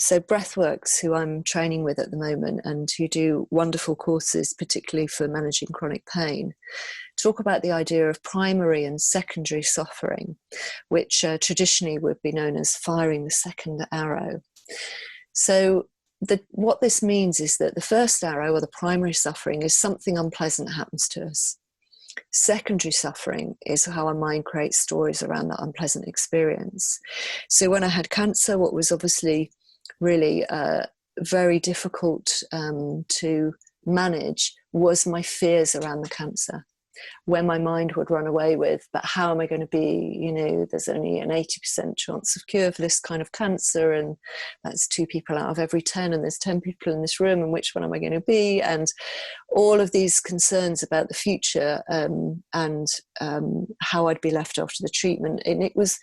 So Breathworks, who I'm training with at the moment and who do wonderful courses, particularly for managing chronic pain, talk about the idea of primary and secondary suffering, which traditionally would be known as firing the second arrow. So what this means is that the first arrow, or the primary suffering, is something unpleasant happens to us. Secondary suffering is how our mind creates stories around that unpleasant experience. So when I had cancer, what was obviously really very difficult to manage was my fears around the cancer, where my mind would run away with, but how am I going to be, you know, there's only an 80% chance of cure for this kind of cancer, and that's 2 people out of every 10, and there's 10 people in this room, and which one am I going to be? And all of these concerns about the future and how I'd be left after the treatment. And it was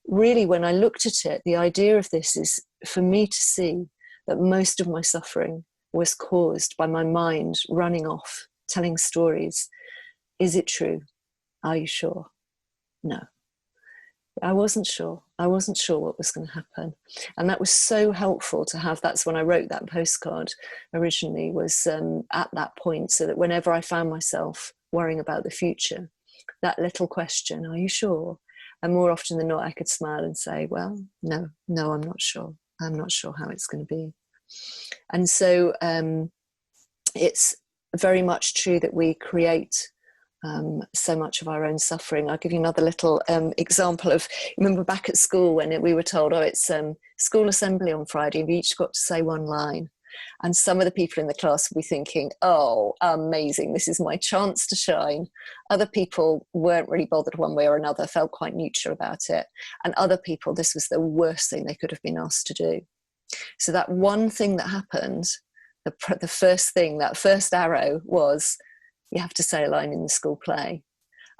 really, when I looked at it, the idea of this is for me to see that most of my suffering was caused by my mind running off, telling stories. Is it true? Are you sure? No. I wasn't sure. I wasn't sure what was going to happen. And that was so helpful to have. That's when I wrote that postcard originally, was at that point, so that whenever I found myself worrying about the future, that little question, are you sure? And more often than not, I could smile and say, well, no, I'm not sure. I'm not sure how it's going to be. And so it's very much true that we create so much of our own suffering. I'll give you another little example of, remember back at school when we were told, oh, it's school assembly on Friday, and we each got to say one line. And some of the people in the class would be thinking, oh, amazing, this is my chance to shine. Other people weren't really bothered one way or another, felt quite neutral about it. And other people, this was the worst thing they could have been asked to do. So that one thing that happened, the first thing, that first arrow was, you have to say a line in the school play.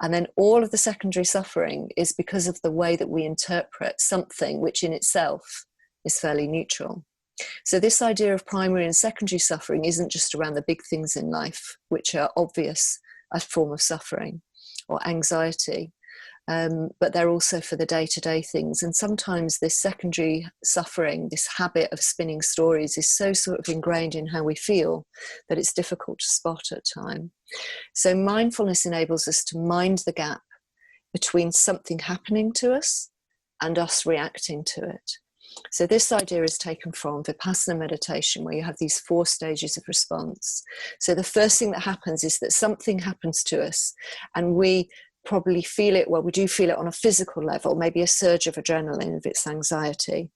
And then all of the secondary suffering is because of the way that we interpret something which in itself is fairly neutral. So this idea of primary and secondary suffering isn't just around the big things in life, which are obvious a form of suffering or anxiety, but they're also for the day-to-day things. And sometimes this secondary suffering, this habit of spinning stories, is so sort of ingrained in how we feel that it's difficult to spot at time. So mindfulness enables us to mind the gap between something happening to us and us reacting to it. So this idea is taken from Vipassana meditation, where you have these 4 stages of response. So the first thing that happens is that something happens to us, and we probably feel it, well, we do feel it on a physical level, maybe a surge of adrenaline if it's anxiety.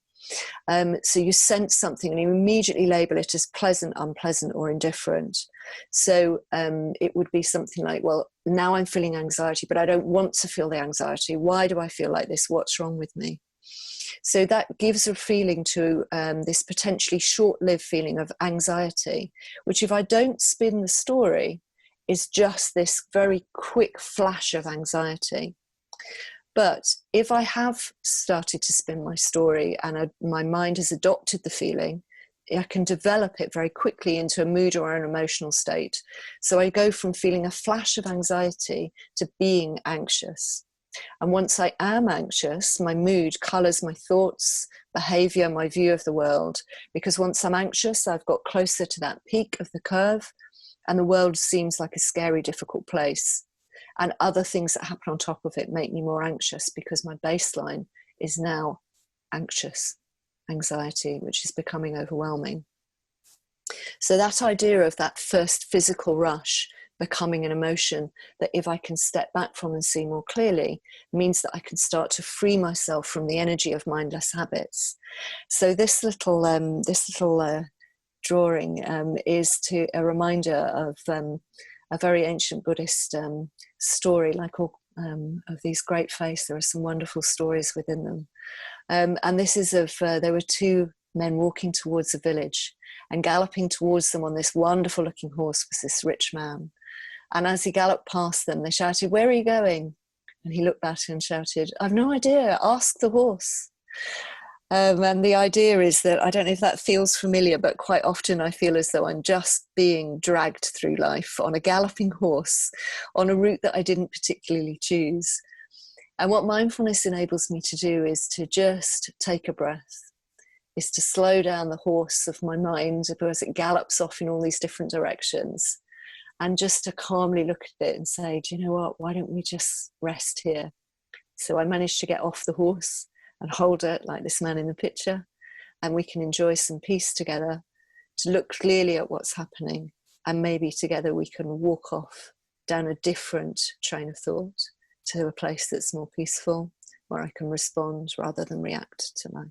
So you sense something and you immediately label it as pleasant, unpleasant, or indifferent. So it would be something like, well, now I'm feeling anxiety, but I don't want to feel the anxiety. Why do I feel like this? What's wrong with me? So that gives a feeling to this potentially short-lived feeling of anxiety, which if I don't spin the story, is just this very quick flash of anxiety. But if I have started to spin my story and my mind has adopted the feeling, I can develop it very quickly into a mood or an emotional state. So I go from feeling a flash of anxiety to being anxious. And once I am anxious, my mood colours my thoughts, behaviour, my view of the world. Because once I'm anxious, I've got closer to that peak of the curve, and the world seems like a scary, difficult place. And other things that happen on top of it make me more anxious, because my baseline is now anxious, anxiety, which is becoming overwhelming. So that idea of that first physical rush becoming an emotion that if I can step back from and see more clearly, means that I can start to free myself from the energy of mindless habits. So this little drawing is a reminder of a very ancient Buddhist story, like all of these great faiths. There are some wonderful stories within them. And this is there were 2 men walking towards a village, and galloping towards them on this wonderful looking horse was this rich man. And as he galloped past them, they shouted, "Where are you going?" And he looked back and shouted, "I've no idea, ask the horse." And the idea is that, I don't know if that feels familiar, but quite often I feel as though I'm just being dragged through life on a galloping horse on a route that I didn't particularly choose. And what mindfulness enables me to do is to just take a breath, is to slow down the horse of my mind because it gallops off in all these different directions, and just to calmly look at it and say, do you know what, why don't we just rest here? So I managed to get off the horse and hold it like this man in the picture, and we can enjoy some peace together, to look clearly at what's happening, and maybe together we can walk off down a different train of thought to a place that's more peaceful, where I can respond rather than react to life.